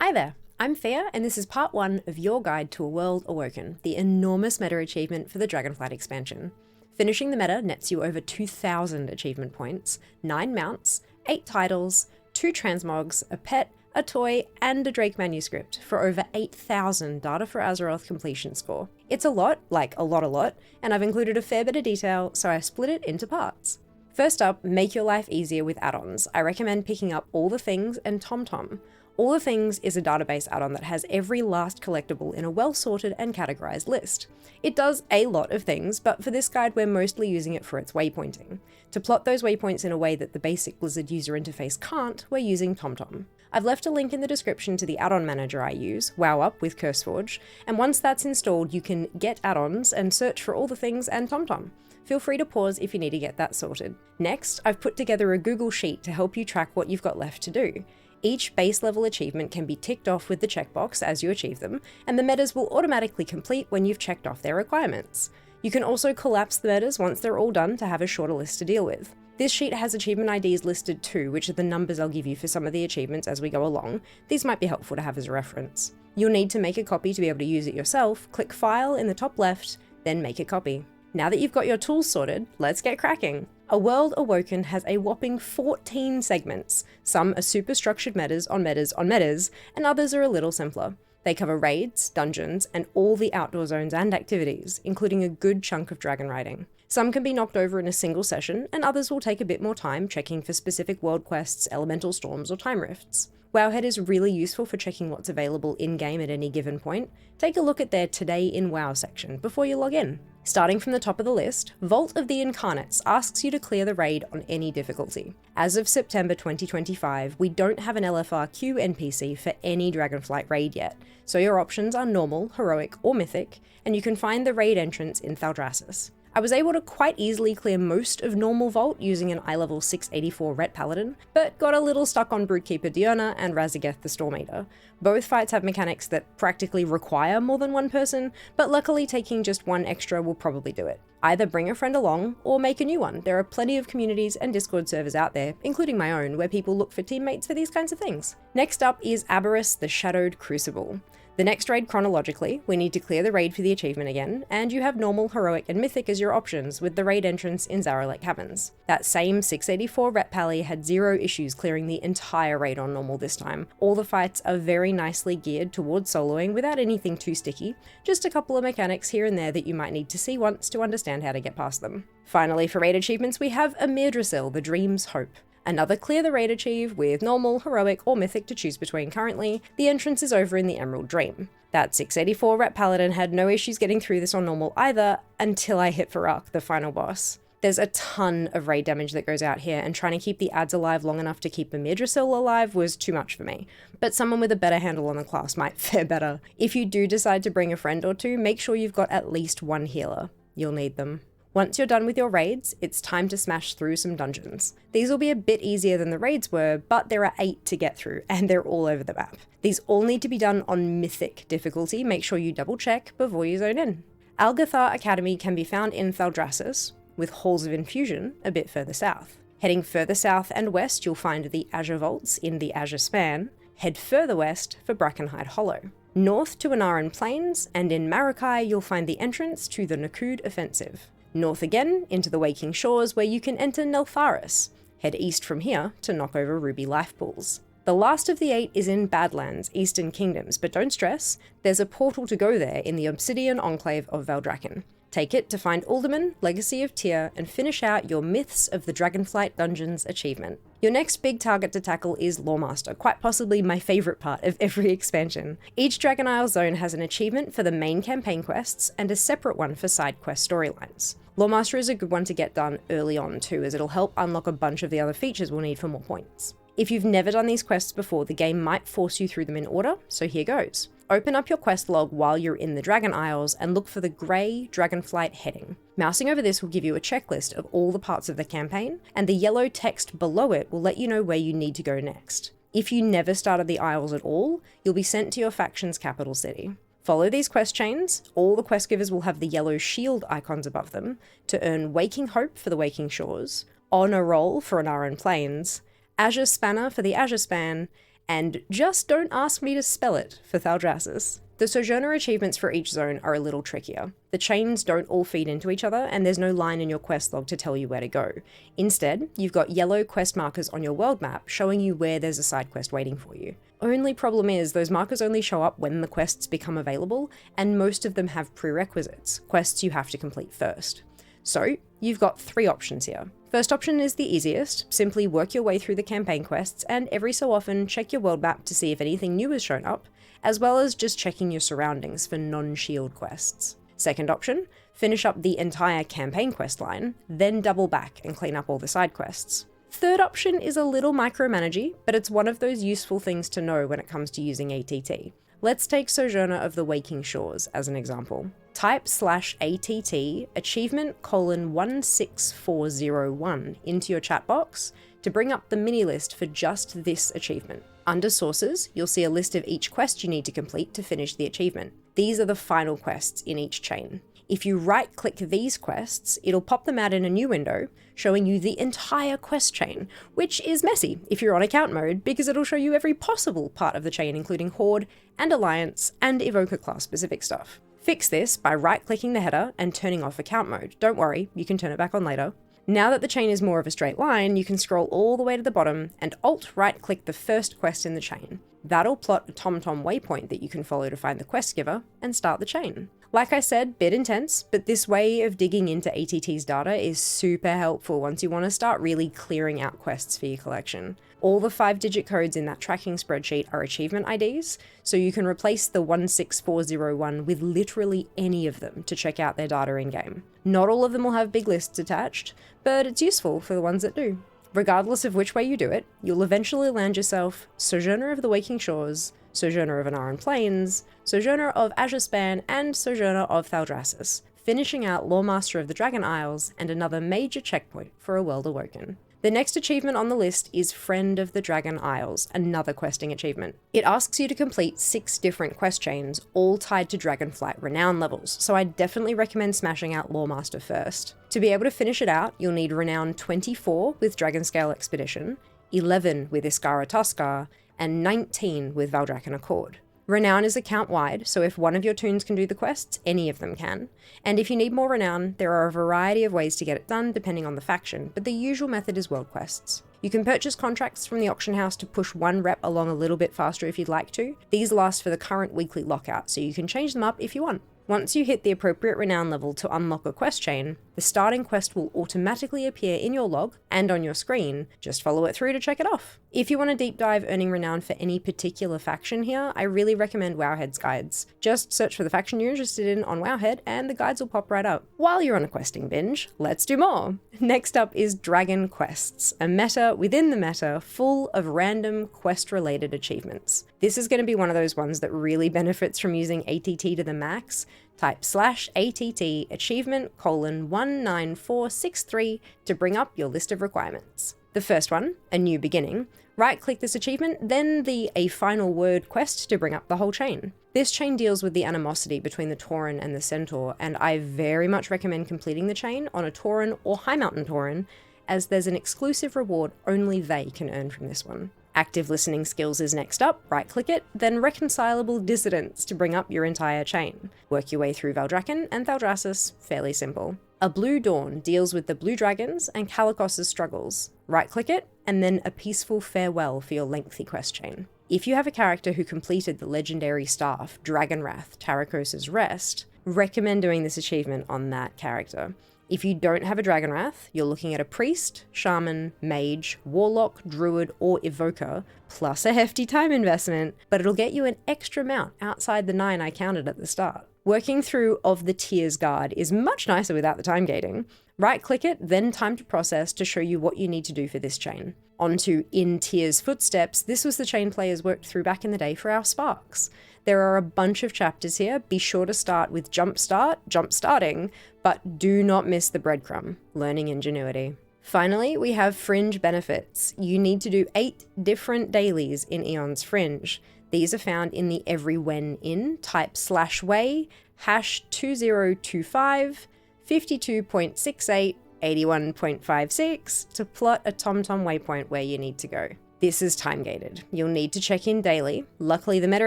Hi there, I'm Thea, and this is part 1 of your guide to A World Awoken, the enormous meta achievement for the Dragonflight expansion. Finishing the meta nets you over 2,000 achievement points, 9 mounts, 8 titles, 2 transmogs, a pet, a toy, and a Drake manuscript for over 8,000 Data for Azeroth completion score. It's a lot, like a lot, and I've included a fair bit of detail, so I split it into parts. First up, make your life easier with add-ons. I recommend picking up All the Things and TomTom. All the Things is a database add-on that has every last collectible in a well-sorted and categorized list. It does a lot of things, but for this guide we're mostly using it for its waypointing. To plot those waypoints in a way that the basic Blizzard user interface can't, we're using TomTom. I've left a link in the description to the add-on manager I use, WoW with CurseForge, and once that's installed you can get add-ons and search for All the Things and TomTom. Feel free to pause if you need to get that sorted. Next, I've put together a Google Sheet to help you track what you've got left to do. Each base level achievement can be ticked off with the checkbox as you achieve them, and the metas will automatically complete when you've checked off their requirements. You can also collapse the metas once they're all done to have a shorter list to deal with. This sheet has achievement IDs listed too, which are the numbers I'll give you for some of the achievements as we go along. These might be helpful to have as a reference. You'll need to make a copy to be able to use it yourself. Click File in the top left, then make a copy. Now that you've got your tools sorted, let's get cracking. A World Awoken has a whopping 14 segments. Some are super structured metas on metas on metas, and others are a little simpler. They cover raids, dungeons, and all the outdoor zones and activities, including a good chunk of dragon riding. Some can be knocked over in a single session, and others will take a bit more time checking for specific world quests, elemental storms, or time rifts. Wowhead is really useful for checking what's available in-game at any given point. Take a look at their Today in WoW section before you log in. Starting from the top of the list, Vault of the Incarnates asks you to clear the raid on any difficulty. As of September 2025, we don't have an LFRQ NPC for any Dragonflight raid yet, so your options are normal, heroic, or mythic, and you can find the raid entrance in Addons. I was able to quite easily clear most of normal Vault using an eye-level 684 Ret Paladin, but got a little stuck on Brutekeeper Diona and Razageth the Storm Eater. Both fights have mechanics that practically require more than one person, but luckily taking just one extra will probably do it. Either bring a friend along, or make a new one. There are plenty of communities and Discord servers out there, including my own, where people look for teammates for these kinds of things. Next up is Aberrus the Shadowed Crucible. The next raid chronologically, we need to clear the raid for the achievement again, and you have normal, heroic, and mythic as your options with the raid entrance in Zaralek Caverns. That same 684 Ret Pally had 0 issues clearing the entire raid on normal this time. All the fights are very nicely geared towards soloing without anything too sticky, just a couple of mechanics here and there that you might need to see once to understand how to get past them. Finally, for raid achievements we have Amirdrassil, the Dream's Hope. Another clear the raid achieve with normal, heroic, or mythic to choose between currently. The entrance is over in the Emerald Dream. That 684 Ret Paladin had no issues getting through this on normal either, until I hit Farak, the final boss. There's a ton of raid damage that goes out here, and trying to keep the adds alive long enough to keep Amirdrassil alive was too much for me. But someone with a better handle on the class might fare better. If you do decide to bring a friend or two, make sure you've got at least one healer. You'll need them. Once you're done with your raids, it's time to smash through some dungeons. These will be a bit easier than the raids were, but there are 8 to get through, and they're all over the map. These all need to be done on mythic difficulty. Make sure you double check before you zone in. Algathar Academy can be found in Thaldraszus, with Halls of Infusion a bit further south. Heading further south and west, you'll find the Azure Vaults in the Azure Span. Head further west for Brackenhide Hollow. North to Anaran Plains, and in Maracai you'll find the entrance to the Nakud Offensive. North again, into the Waking Shores, where you can enter Neltharis. Head east from here to knock over Ruby Life Pools. The last of the 8 is in Badlands, Eastern Kingdoms, but don't stress, there's a portal to go there in the Obsidian Enclave of Valdrakken. Take it to find Alderman, Legacy of Tyr, and finish out your Myths of the Dragonflight Dungeons achievement. Your next big target to tackle is Loremaster, quite possibly my favourite part of every expansion. Each Dragon Isle zone has an achievement for the main campaign quests, and a separate one for side quest storylines. Loremaster is a good one to get done early on too, as it'll help unlock a bunch of the other features we'll need for more points. If you've never done these quests before, the game might force you through them in order, so here goes. Open up your quest log while you're in the Dragon Isles and look for the grey Dragonflight heading. Mousing over this will give you a checklist of all the parts of the campaign, and the yellow text below it will let you know where you need to go next. If you never started the Isles at all, you'll be sent to your faction's capital city. Follow these quest chains. All the quest givers will have the yellow shield icons above them to earn Waking Hope for the Waking Shores, Honor Roll for Anaran Plains, Azure Spanner for the Azure Span, And just don't ask me to spell it for Thaldrassis. The Sojourner achievements for each zone are a little trickier. The chains don't all feed into each other, and there's no line in your quest log to tell you where to go. Instead, you've got yellow quest markers on your world map showing you where there's a side quest waiting for you. Only problem is, those markers only show up when the quests become available, and most of them have prerequisites, quests you have to complete first. So, you've got 3 options here. First option is the easiest, simply work your way through the campaign quests and every so often check your world map to see if anything new has shown up, as well as just checking your surroundings for non-shield quests. Second option, finish up the entire campaign quest line, then double back and clean up all the side quests. Third option is a little micromanagey, but it's one of those useful things to know when it comes to using ATT. Let's take Sojourner of the Waking Shores as an example. Type /ATT achievement :16401 into your chat box to bring up the mini list for just this achievement. Under sources, you'll see a list of each quest you need to complete to finish the achievement. These are the final quests in each chain. If you right-click these quests, it'll pop them out in a new window, showing you the entire quest chain, which is messy if you're on account mode, because it'll show you every possible part of the chain, including Horde and Alliance and Evoker class specific stuff. Fix this by right-clicking the header and turning off account mode. Don't worry, you can turn it back on later. Now that the chain is more of a straight line, you can scroll all the way to the bottom and alt-right-click the first quest in the chain. That'll plot a TomTom waypoint that you can follow to find the quest giver and start the chain. Like I said, bit intense, but this way of digging into ATT's data is super helpful once you want to start really clearing out quests for your collection. All the 5-digit codes in that tracking spreadsheet are achievement IDs, so you can replace the 16401 with literally any of them to check out their data in-game. Not all of them will have big lists attached, but it's useful for the ones that do. Regardless of which way you do it, you'll eventually land yourself Sojourner of the Waking Shores, Sojourner of Anaran Plains, Sojourner of Azure Span, and Sojourner of Thaldrassis, finishing out Loremaster of the Dragon Isles and another major checkpoint for A World Awoken. The next achievement on the list is Friend of the Dragon Isles, another questing achievement. It asks you to complete 6 different quest chains, all tied to Dragonflight renown levels, so I definitely recommend smashing out Loremaster first. To be able to finish it out, you'll need renown 24 with Dragonscale Expedition, 11 with Iskara Tuskar, and 19 with Valdrakken Accord. Renown is account-wide, so if one of your toons can do the quests, any of them can. And if you need more renown, there are a variety of ways to get it done depending on the faction, but the usual method is world quests. You can purchase contracts from the auction house to push one rep along a little bit faster if you'd like to. These last for the current weekly lockout, so you can change them up if you want. Once you hit the appropriate renown level to unlock a quest chain, the starting quest will automatically appear in your log and on your screen. Just follow it through to check it off. If you want to deep dive earning renown for any particular faction here, I really recommend Wowhead's guides. Just search for the faction you're interested in on Wowhead and the guides will pop right up. While you're on a questing binge, let's do more! Next up is Dragon Quests, a meta within the meta full of random quest-related achievements. This is going to be one of those ones that really benefits from using ATT to the max. Type /ATT achievement :19463 to bring up your list of requirements. The first one, A New Beginning. Right-click this achievement, then the A Final Word quest to bring up the whole chain. This chain deals with the animosity between the Tauren and the Centaur, and I very much recommend completing the chain on a Tauren or High Mountain Tauren, as there's an exclusive reward only they can earn from this one. Active listening skills is next up, right-click it, then reconcilable dissidents to bring up your entire chain. Work your way through Valdrakken and Thaldrassis, fairly simple. A Blue Dawn deals with the Blue Dragons and Kalikos' struggles. Right-click it, and then a peaceful farewell for your lengthy quest chain. If you have a character who completed the legendary staff, Dragonwrath, Tarakos' Rest, recommend doing this achievement on that character. If you don't have a Dragonwrath, you're looking at a Priest, Shaman, Mage, Warlock, Druid, or Evoker, plus a hefty time investment, but it'll get you an extra mount outside the 9 I counted at the start. Working through Of the Tears Guard is much nicer without the time gating. Right-click it, then time to process to show you what you need to do for this chain. Onto In Tears Footsteps, this was the chain players worked through back in the day for our Sparks. There are a bunch of chapters here. Be sure to start with jumpstarting, but do not miss the breadcrumb, learning ingenuity. Finally, we have Fringe benefits. You need to do 8 different dailies in Aeon's Fringe. These are found in the Every When In, type /way, #2025, 52.68, 81.56 to plot a TomTom waypoint where you need to go. This is time gated. You'll need to check in daily. Luckily, the meta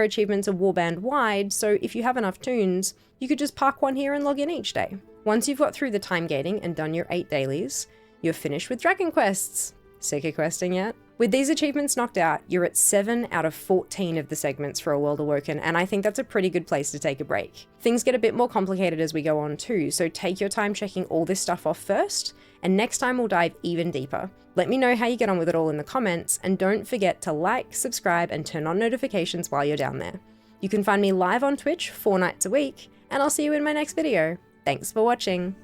achievements are warband wide, so if you have enough toons, you could just park one here and log in each day. Once you've got through the time gating and done your 8 dailies, you're finished with dragon quests. Sick of questing yet? With these achievements knocked out, you're at 7 out of 14 of the segments for A World Awoken, and I think that's a pretty good place to take a break. Things get a bit more complicated as we go on too, so take your time checking all this stuff off first, and next time we'll dive even deeper. Let me know how you get on with it all in the comments, and don't forget to like, subscribe, and turn on notifications while you're down there. You can find me live on Twitch 4 nights a week, and I'll see you in my next video. Thanks for watching.